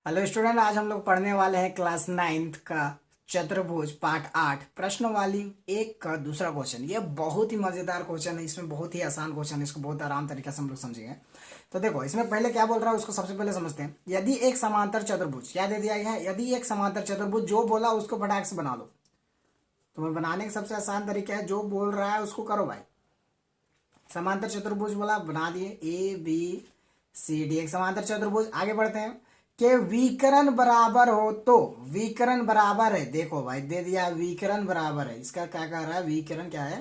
Hello student, आज हम लोग पढ़ने वाले हैं क्लास 9th का चतुर्भुज पार्ट 8 प्रश्न वाली एक का दूसरा क्वेश्चन। ये बहुत ही मजेदार क्वेश्चन है, इसमें बहुत ही आसान क्वेश्चन है, इसको बहुत आराम तरीके से हम लोग समझेंगे। तो देखो इसमें पहले क्या बोल रहा है उसको सबसे पहले समझते हैं। यदि एक समांतर चतुर्भुज, क्या दे दिया गया है, यदि एक समांतर चतुर्भुज, जो बोला उसको फटाक से बना लो। तुम्हें बनाने का सबसे आसान तरीका है, जो बोल रहा है उसको करो भाई। समांतर चतुर्भुज बोला, बना दिए, ए बी सी डी एक समांतर चतुर्भुज। आगे बढ़ते हैं कि विकर्ण बराबर हो तो, विकर्ण बराबर है, देखो भाई दे दिया विकर्ण बराबर है, इसका क्या कह रहा है, विकर्ण क्या है,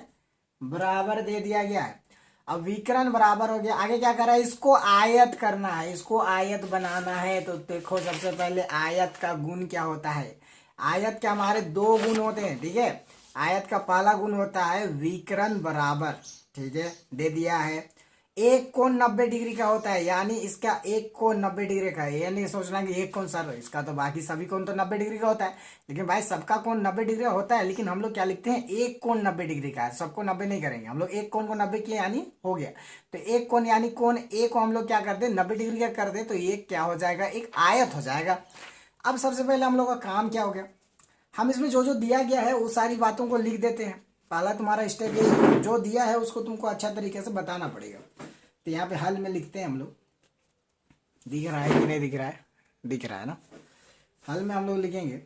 बराबर दे दिया गया है। अब विकर्ण बराबर हो गया, आगे क्या कर रहा है, इसको आयत करना है, इसको आयत बनाना है। तो देखो सबसे पहले आयत का गुण क्या होता है। आयत के हमारे दो गुण होते हैं, ठीक है। आयत का पहला गुण होता है विकर्ण बराबर, ठीक है, दे दिया है। एक कोण 90 डिग्री का होता है, यानी इसका एक कोण 90 डिग्री का है। ये नहीं सोचना कि एक कोण सर इसका, तो बाकी सभी कोण तो 90 डिग्री का होता है, लेकिन भाई सबका कोण 90 डिग्री का होता है, लेकिन हम लोग क्या लिखते हैं, एक कोण 90 डिग्री का है। सबको 90 नहीं करेंगे हम लोग, एक कोण को 90 किए यानी हो गया। तो एक कोण यानी कोण ए को हम लोग क्या करते हैं, 90 डिग्री का कर दे, तो ये क्या हो जाएगा, एक आयत हो जाएगा। अब सबसे पहले हम लोग का काम क्या हो गया, हम इसमें जो जो दिया गया है वो सारी बातों को लिख देते हैं। पहला तुम्हारा स्टेप ये, जो दिया है उसको तुमको अच्छा तरीके से बताना पड़ेगा। तो यहाँ पे हल में लिखते हैं हम लोग, दिख रहा है कि नहीं दिख रहा है, दिख रहा है ना। हल में हम लोग लिखेंगे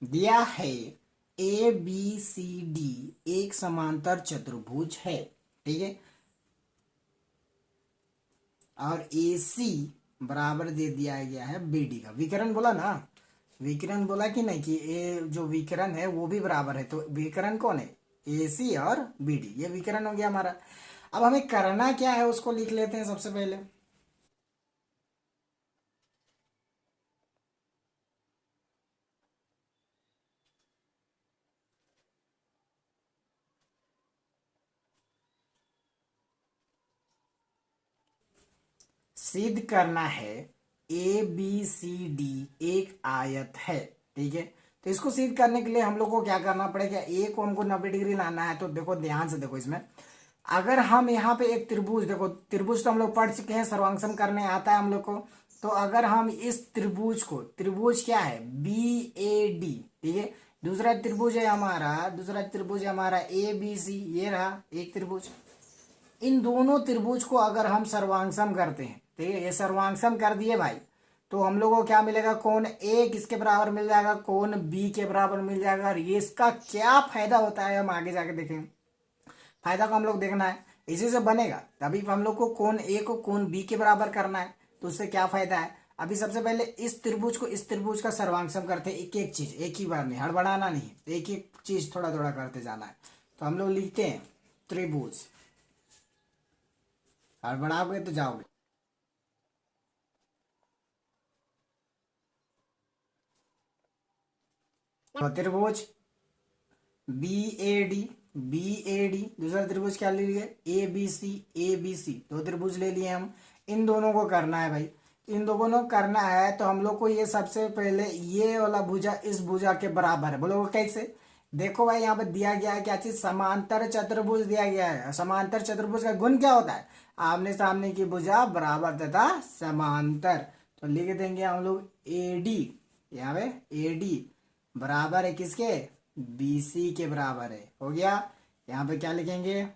दिया है ए बी सी डी एक समांतर चतुर्भुज है, ठीक है। और ए सी बराबर दे दिया गया है बी डी का। विकर्ण बोला ना, विकर्ण बोला कि नहीं, कि ए जो विकर्ण है वो भी बराबर है। तो विकर्ण कौन है, ए सी और बी डी, ये विकर्ण हो गया हमारा। अब हमें करना क्या है उसको लिख लेते हैं सबसे पहले। सिद्ध करना है ए बी सी डी एक आयत है, ठीक है। तो इसको सिद्ध करने के लिए हम लोग को क्या करना पड़ेगा, ए को हमको 90 डिग्री लाना है। तो देखो ध्यान से देखो, इसमें अगर हम यहाँ पे एक त्रिभुज, देखो त्रिभुज तो हम लोग पढ़ चुके हैं, सर्वांकशन करने आता है हम लोग को। तो अगर हम इस त्रिभुज को, त्रिभुज क्या है, बी ए डी, ठीक है। दूसरा त्रिभुज है हमारा, दूसरा त्रिभुज है हमारा ए बी सी, ये रहा एक त्रिभुज। इन दोनों त्रिभुज को अगर हम सर्वांगसम करते हैं, ठीक है, ये सर्वांगसम कर दिए भाई, तो हम लोगों को क्या मिलेगा, कोण ए किसके बराबर मिल जाएगा, कोण बी के बराबर मिल जाएगा। और ये इसका क्या फायदा होता है हम आगे जाके देखेंगे। फायदा को हम लोग देखना है, इसी से बनेगा। तभी हम लोग को कोण ए को कोण बी के बराबर करना है, तो उससे क्या फायदा है। अभी सबसे पहले इस त्रिभुज को इस त्रिभुज का सर्वांगसम करते हैं, एक एक चीज, एक ही बार नहीं, हड़बड़ाना नहीं, एक एक चीज थोड़ा थोड़ा करते जाना है। तो हम लोग लिखते हैं त्रिभुज, हड़बड़ाओगे तो जाओगे। तो त्रिभुज B A D, B A D, दूसरा त्रिभुज क्या ले लिए, ए बी सी, ए बी सी, दो त्रिभुज ले लिए हम। इन दोनों को करना है भाई, इन दोनों को करना है। तो हम लोग को ये सबसे पहले ये वाला भुजा इस भुजा के बराबर है, बोलो कैसे। देखो भाई यहाँ पे दिया गया है क्या चीज, समांतर चतुर्भुज दिया गया है। समांतर चतुर्भुज का गुण क्या होता है, आमने सामने की भुजा बराबर तथा समांतर। तो लिख देंगे हम लोग ए डी, यहाँ पे ए डी बराबर है किसके, बीसी के बराबर है, हो गया। यहाँ पे क्या लिखेंगे,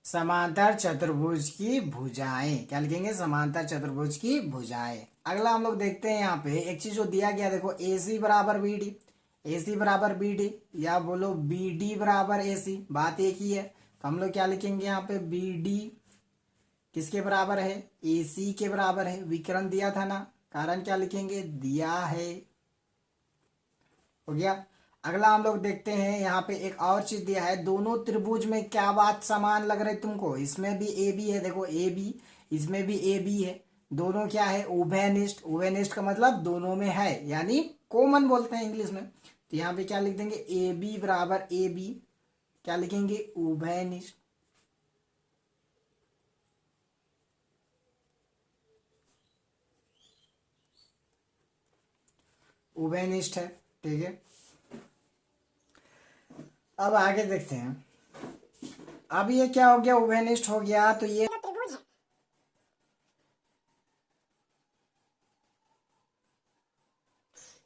समांतर चतुर्भुज की भुजाएं, क्या लिखेंगे, समांतर चतुर्भुज की भुजाएं। अगला हम लोग देखते हैं, यहाँ पे एक चीज जो दिया गया, देखो ए सी बराबर बी डी, ए सी बराबर बी डी, या बोलो बी डी बराबर ए सी, बात एक ही है। तो हम लोग क्या लिखेंगे यहाँ पे, बी डी किसके बराबर है, ए सी के बराबर है। विकर्ण दिया था ना, कारण क्या लिखेंगे, दिया है, हो गया। अगला हम लोग देखते हैं, यहाँ पे एक और चीज दिया है, दोनों त्रिभुज में क्या बात समान लग रही है तुमको, इसमें भी ए बी है, देखो ए बी, इसमें भी ए बी है। दोनों क्या है, उभयनिष्ठ, उभयनिष्ठ का मतलब दोनों में है, यानी कॉमन बोलते हैं इंग्लिश में। तो यहाँ पे क्या लिख देंगे, ए बी बराबर ए बी, क्या लिखेंगे, उभयनिष्ठ। उभयनिष्ठ है। ठीक है, अब आगे देखते हैं। अब ये क्या हो गया, उभयनिष्ठ हो गया, तो ये त्रिभुज है।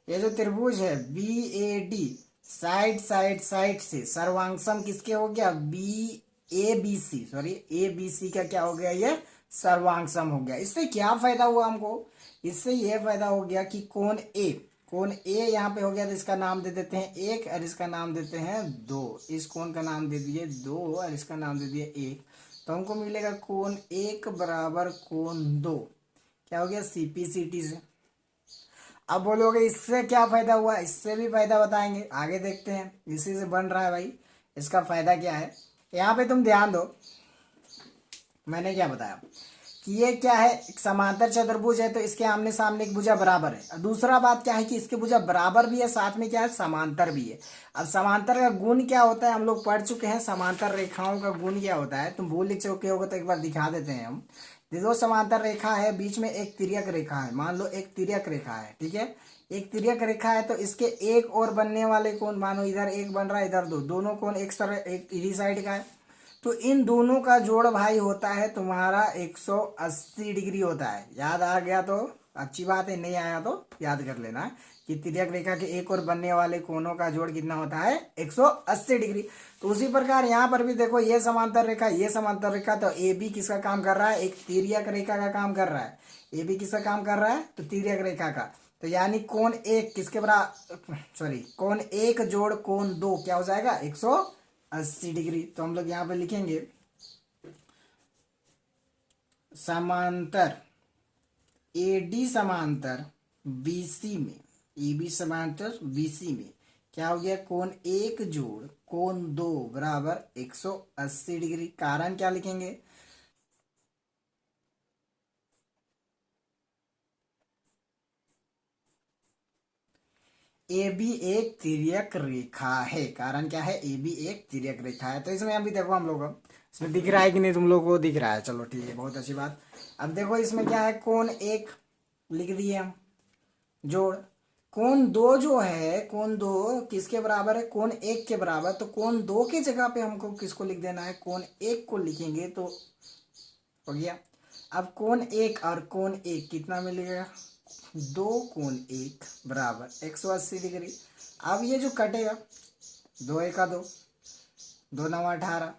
ये जो त्रिभुज है B A D, side side side से सर्वांगसम किसके हो गया, B A B C, sorry A B C का क्या हो गया, ये सर्वांगसम हो गया। इससे क्या फायदा हुआ हमको, इससे ये फायदा हो गया कि कोण ए यहाँ पे हो गया, तो इसका नाम दे देते हैं एक और इसका नाम देते हैं दो। इस कोण का नाम दे दिए दो और इसका नाम दे दिए एक, तो हमको मिलेगा कोण एक बराबर कोण दो, क्या हो गया, सीपीसीटी से। अब बोलोगे इससे क्या फायदा हुआ, इससे भी फायदा बताएंगे, आगे देखते हैं। इसी से बन रहा है भाई, इसका फायदा क्या है। यहाँ पे तुम ध्यान दो, मैंने क्या बताया कि ये क्या है, एक समांतर चतुर्भुज है, तो इसके आमने सामने एक भुजा बराबर है। और दूसरा बात क्या है कि इसके भुजा बराबर भी है, साथ में क्या है, समांतर भी है। अब समांतर का गुण क्या होता है, हम लोग पढ़ चुके हैं, समांतर रेखाओं का गुण क्या होता है, तुम भूल लिख चुके होगे तो एक बार दिखा देते हैं हम। दो समांतर रेखा है, बीच में एक तिर्यक रेखा है, मान लो एक तिर्यक रेखा है, ठीक है, एक तिर्यक रेखा है, तो इसके एक और बनने वाले कोण, मानो इधर एक बन रहा है इधर दो, दोनों कोण एक इसी साइड का है, तो इन दोनों का जोड़ भाई होता है तुम्हारा 180 डिग्री होता है। याद आ गया तो अच्छी बात है, नहीं आया तो याद कर लेना कि तिर्यक रेखा के एक और बनने वाले कोणों का जोड़ कितना होता है, 180 डिग्री। तो उसी प्रकार यहाँ पर भी देखो, ये समांतर रेखा, ये समांतर रेखा, तो ए बी किसका काम कर रहा है, एक तिर्यक रेखा का काम कर रहा है। ए बी किसका काम कर रहा है, तो तिर्यक रेखा का। तो यानी कोण एक किसके बराबर, सॉरी कोण एक जोड़ कोण दो क्या हो जाएगा, 180 डिग्री। तो हम लोग यहाँ पे लिखेंगे समांतर एडी समांतर बीसी में, ए बी समांतर बीसी में क्या हो गया, कोण एक जोड़ कोण दो बराबर 180 डिग्री। कारण क्या लिखेंगे, ए बी एक तिर्यक रेखा है। कारण क्या है, ए बी एक तिर्यक रेखा है। तो इसमें अभी देखो हम लोग, इसमें दिख रहा है कि नहीं, तुम लोग को दिख रहा है, चलो ठीक है, बहुत अच्छी बात। अब देखो इसमें क्या है, कोण एक लिख दिए हम जोड़, कोण दो जो है, कोण दो किसके बराबर है, कोण एक के बराबर। तो कोण दो की जगह पे हमको किसको लिख देना है, कोण एक को लिखेंगे तो हो गया। अब कोण एक और कोण एक कितना मिलेगा, दो कोण एक बराबर 180 डिग्री। अब ये जो कटेगा, दो एका दो, दो नवा 18,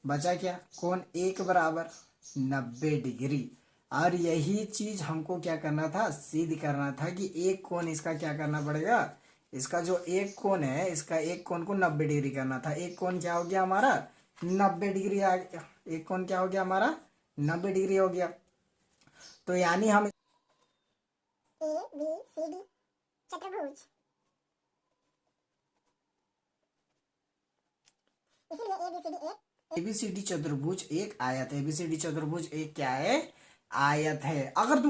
बचा क्या, कोण एक बराबर 90 डिग्री। और यही चीज हमको क्या करना था, सिद्ध करना था कि एक कोण इसका क्या करना पड़ेगा, इसका जो एक कोण है, इसका एक कोण को 90 डिग्री करना था। एक कोण क्या हो गया हमारा, 90 डिग्री आ गया, एक कोण क्या हो गया हमारा, 90 डिग्री हो गया। तो यानी हम ए बी सी डी चतुर्भुज, इसीलिए एबीसीडी चतुर्भुज एक आयत है। एबीसीडी चतुर्भुज एक क्या है, आयत है। अगर तुम